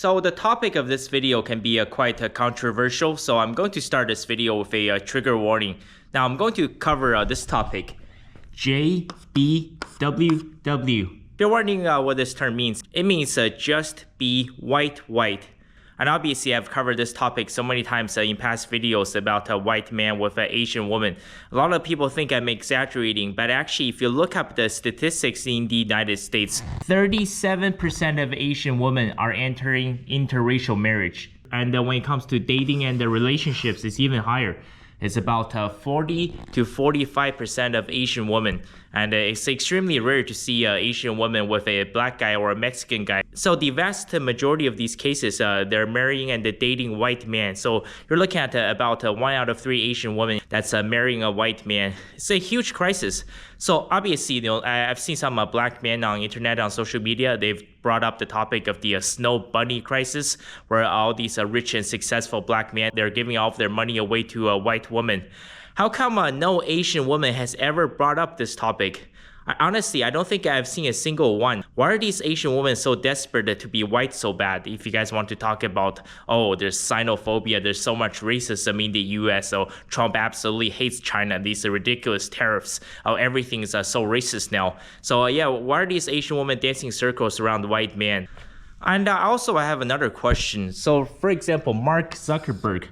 So the topic of this video can be quite controversial, so I'm going to start this video with a trigger warning. Now I'm going to cover this topic, JBWW. They're wondering what this term means. It means just be white. And obviously I've covered this topic so many times in past videos about a white man with an Asian woman. A lot of people think I'm exaggerating, but actually if you look up the statistics in the United States, 37% of Asian women are entering interracial marriage. And when it comes to dating and the relationships, it's even higher. It's about 40 to 45% of Asian women. And it's extremely rare to see an Asian woman with a black guy or a Mexican guy. So the vast majority of these cases, they're marrying and dating white men. So you're looking at about 1 out of 3 Asian women that's marrying a white man. It's a huge crisis. So obviously, I've seen some black men on internet, on social media. They've brought up the topic of the snow bunny crisis, where all these rich and successful black men, they're giving all of their money away to a white woman. How come no Asian woman has ever brought up this topic? Honestly, I don't think I've seen a single one. Why are these Asian women so desperate to be white so bad? If you guys want to talk about, oh, there's xenophobia, there's so much racism in the US, so Trump absolutely hates China, these are ridiculous tariffs, everything is so racist now. So yeah, why are these Asian women dancing circles around white men? And also I have another question. So for example, Mark Zuckerberg,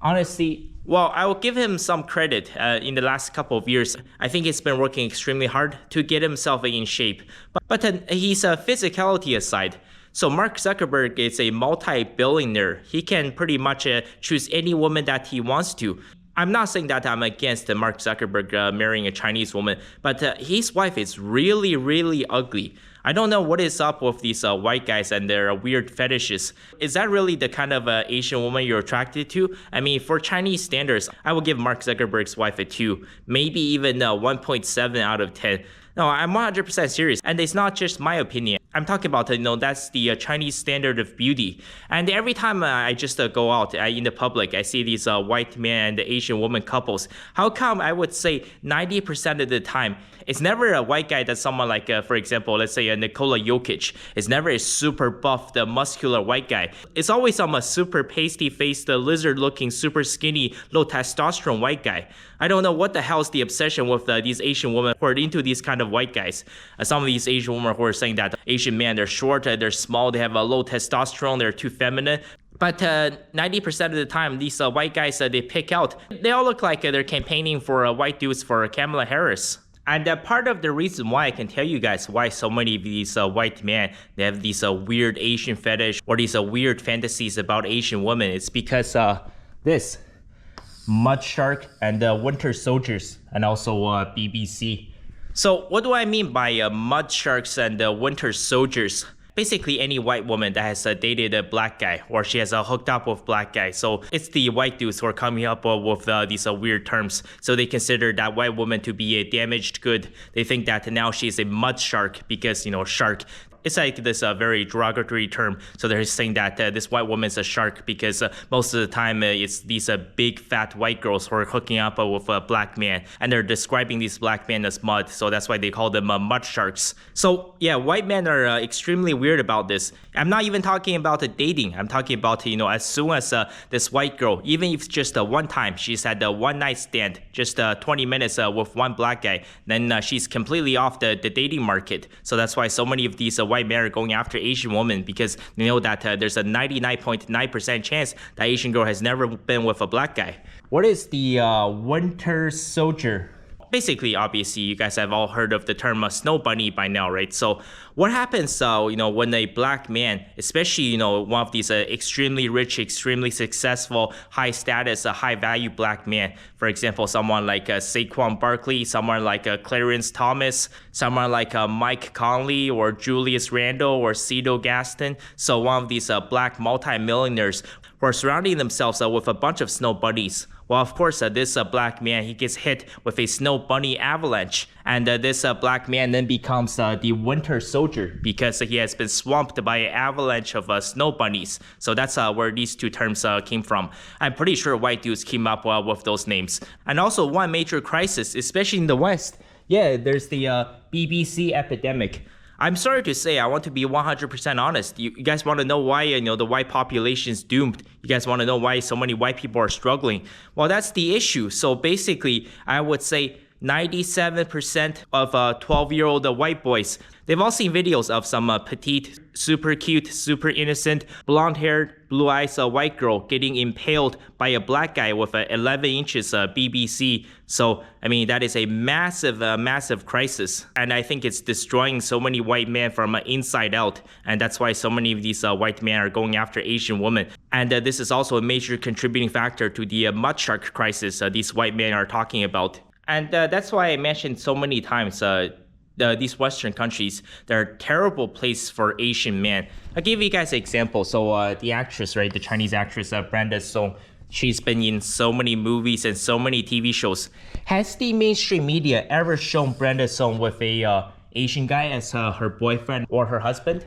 honestly, well, I will give him some credit in the last couple of years. I think he's been working extremely hard to get himself in shape. But his physicality aside, so Mark Zuckerberg is a multi-billionaire. He can pretty much choose any woman that he wants to. I'm not saying that I'm against Mark Zuckerberg marrying a Chinese woman, but his wife is really ugly. I don't know what is up with these white guys and their weird fetishes. Is that really the kind of Asian woman you're attracted to? I mean, for Chinese standards, I will give Mark Zuckerberg's wife a 2, maybe even 1.7 out of 10. No, I'm 100% serious, and it's not just my opinion. I'm talking about, that's the Chinese standard of beauty. And every time I just go out in the public, I see these white man and Asian woman couples. How come I would say 90% of the time, it's never a white guy that's someone like, for example, let's say Nikola Jokic. It's never a super buff, muscular white guy. It's always some super pasty-faced, lizard-looking, super skinny, low testosterone white guy. I don't know what the hell's the obsession with these Asian women who are into these kind of white guys. Some of these Asian women who are saying that Asian men, they're short, they're small, they have a low testosterone, they're too feminine. But 90% of the time, these white guys they pick out, they all look like they're campaigning for white dudes for Kamala Harris. And part of the reason why I can tell you guys why so many of these white men, they have these weird Asian fetish or these weird fantasies about Asian women, it's because this Mud Shark and Winter Soldiers and also BBC. So what do I mean by Mud Sharks and Winter Soldiers? Basically any white woman that has dated a black guy or she has hooked up with black guy. So it's the white dudes who are coming up with these weird terms. So they consider that white woman to be a damaged good. They think that now she's a mud shark because, shark. It's like this very derogatory term. So they're saying that this white woman's a shark because most of the time it's these big fat white girls who are hooking up with a black man. And they're describing these black men as mud. So that's why they call them mud sharks. So yeah, white men are extremely weird about this. I'm not even talking about dating. I'm talking about, as soon as this white girl, even if just one time, she's had a one night stand, just 20 minutes with one black guy, then she's completely off the dating market. So that's why so many of these white men are going after Asian women because they know that there's a 99.9% chance that Asian girl has never been with a black guy. What is the Winter Soldier? Basically, obviously, you guys have all heard of the term snow bunny by now, right? So what happens, when a black man, especially, one of these extremely rich, extremely successful, high status, high value black man, for example, someone like Saquon Barkley, someone like Clarence Thomas, someone like Mike Conley or Julius Randle or Cito Gaston. So one of these black multimillionaires who are surrounding themselves with a bunch of snow bunnies. Well, of course, this black man, he gets hit with a snow bunny avalanche. And this black man then becomes the Winter Soldier because he has been swamped by an avalanche of snow bunnies. So that's where these two terms came from. I'm pretty sure white dudes came up with those names. And also one major crisis, especially in the West. Yeah, there's the BBC epidemic. I'm sorry to say, I want to be 100% honest. You guys want to know why, the white population is doomed. You guys want to know why so many white people are struggling. Well, that's the issue. So basically, I would say 97% of 12-year-old white boys, they've all seen videos of some petite, super cute, super innocent, blonde-haired, blue eyes white girl getting impaled by a black guy with 11 inches BBC. So, that is a massive, massive crisis. And I think it's destroying so many white men from inside out. And that's why so many of these white men are going after Asian women. And this is also a major contributing factor to the mud shark crisis these white men are talking about. And that's why I mentioned so many times these Western countries, they're terrible place for Asian men. I'll give you guys an example. So the actress, right, the Chinese actress Brenda Song, she's been in so many movies and so many TV shows. Has the mainstream media ever shown Brenda Song with a Asian guy as her boyfriend or her husband?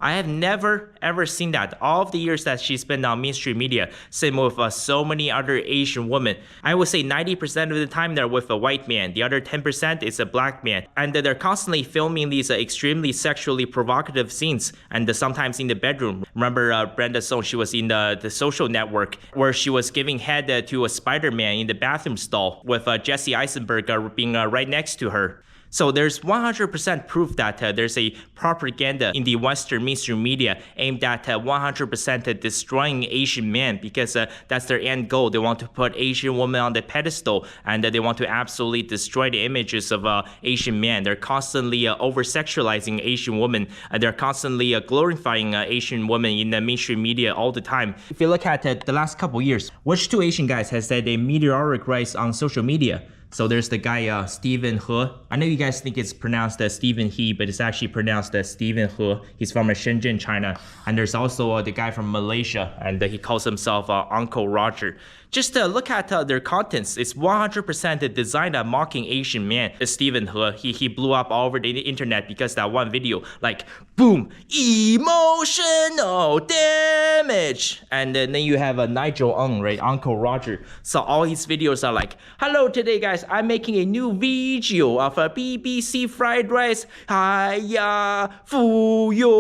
I have never ever seen that. All of the years that she's been on mainstream media, same with so many other Asian women. I would say 90% of the time they're with a white man. The other 10% is a black man. And they're constantly filming these extremely sexually provocative scenes, and sometimes in the bedroom. Remember Brenda Song, she was in the Social Network, where she was giving head to a Spider-Man in the bathroom stall with Jesse Eisenberg being right next to her. So there's 100% proof that there's a propaganda in the Western mainstream media aimed at 100% destroying Asian men, because that's their end goal. They want to put Asian women on the pedestal, and they want to absolutely destroy the images of Asian men. They're constantly over-sexualizing Asian women. They're constantly glorifying Asian women in the mainstream media all the time. If you look at the last couple years, which two Asian guys has had a meteoric rise on social media? So there's the guy Stephen He. I know you guys think it's pronounced Stephen He, but it's actually pronounced Stephen He. He's from Shenzhen, China. And there's also the guy from Malaysia, and he calls himself Uncle Roger. Just look at their contents. It's 100% designed at mocking Asian men. Stephen he blew up all over the internet because that one video, like, boom, emotional damage. And then you have Nigel Ng, right, Uncle Roger. So all his videos are like, hello today guys, I'm making a new video of a BBC fried rice. Hiya, fuyo.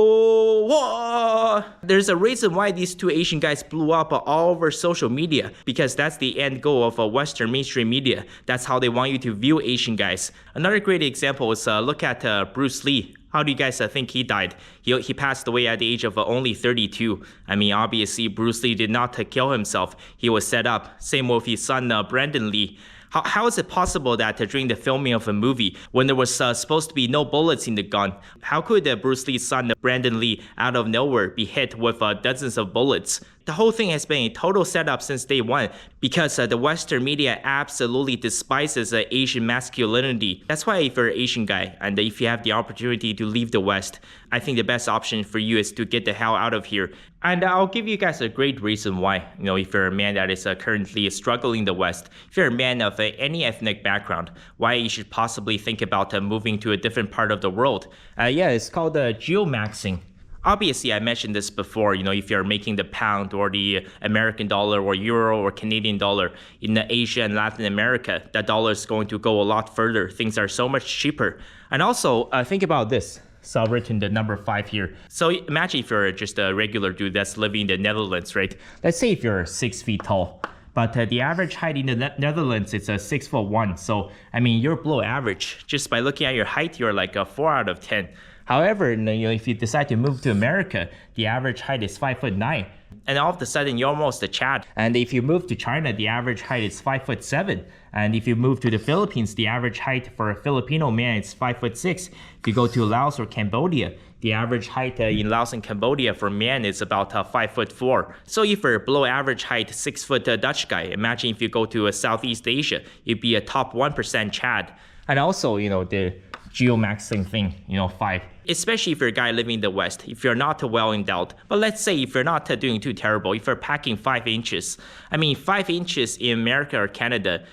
There's a reason why these two Asian guys blew up all over social media, because that's the end goal of Western mainstream media. That's how they want you to view Asian guys. Another great example is look at Bruce Lee. How do you guys think he died? He passed away at the age of only 32. Obviously, Bruce Lee did not kill himself. He was set up. Same with his son, Brandon Lee. How is it possible that during the filming of a movie, when there was supposed to be no bullets in the gun, how could Bruce Lee's son, Brandon Lee, out of nowhere be hit with dozens of bullets? The whole thing has been a total setup since day one, because the Western media absolutely despises Asian masculinity. That's why if you're an Asian guy, and if you have the opportunity to leave the West, I think the best option for you is to get the hell out of here. And I'll give you guys a great reason why. If you're a man that is currently struggling in the West, if you're a man of any ethnic background, why you should possibly think about moving to a different part of the world. It's called geomaxing. Obviously, I mentioned this before, if you're making the pound or the American dollar or euro or Canadian dollar in Asia and Latin America, that dollar is going to go a lot further. Things are so much cheaper. And also, think about this. So I've written the number 5 here. So imagine if you're just a regular dude that's living in the Netherlands, right? Let's say if you're 6 feet tall. But the average height in the Netherlands is 6'1". So, you're below average. Just by looking at your height, you're like a 4 out of 10. However, if you decide to move to America, the average height is 5'9". And all of a sudden, you're almost a Chad. And if you move to China, the average height is 5'7". And if you move to the Philippines, the average height for a Filipino man is 5'6". If you go to Laos or Cambodia, the average height in Laos and Cambodia for men is about 5'4". So if you're below average height, 6 foot Dutch guy, imagine if you go to Southeast Asia, you'd be a top 1% Chad. And also, the geomaxing thing, 5. Especially if you're a guy living in the West, if you're not well endowed. But let's say if you're not doing too terrible, if you're packing 5 inches. 5 inches in America or Canada,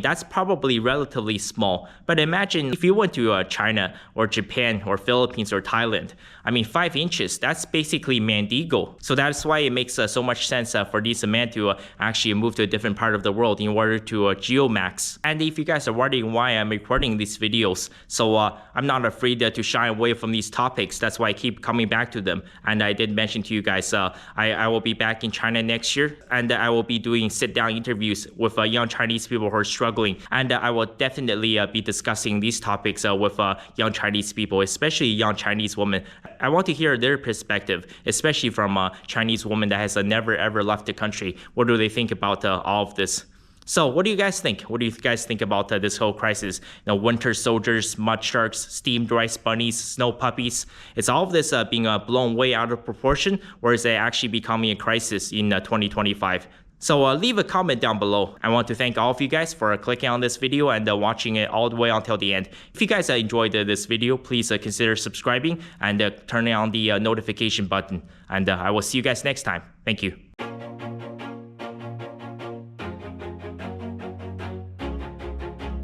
that's probably relatively small. But imagine if you went to China or Japan or Philippines or Thailand. 5 inches, that's basically Mandigo. So that's why it makes so much sense for these men to actually move to a different part of the world in order to geomax. And if you guys are wondering why I'm recording these videos, so I'm not afraid to shy away from these these topics. That's why I keep coming back to them. And I did mention to you guys, I will be back in China next year, and I will be doing sit-down interviews with young Chinese people who are struggling. And I will definitely be discussing these topics with young Chinese people, especially young Chinese women. I want to hear their perspective, especially from a Chinese woman that has never ever left the country. What do they think about all of this? So what do you guys think? What do you guys think about this whole crisis? Winter soldiers, mud sharks, steamed rice bunnies, snow puppies. Is all of this being blown way out of proportion, or is it actually becoming a crisis in 2025? So leave a comment down below. I want to thank all of you guys for clicking on this video and watching it all the way until the end. If you guys enjoyed this video, please consider subscribing and turning on the notification button. And I will see you guys next time. Thank you.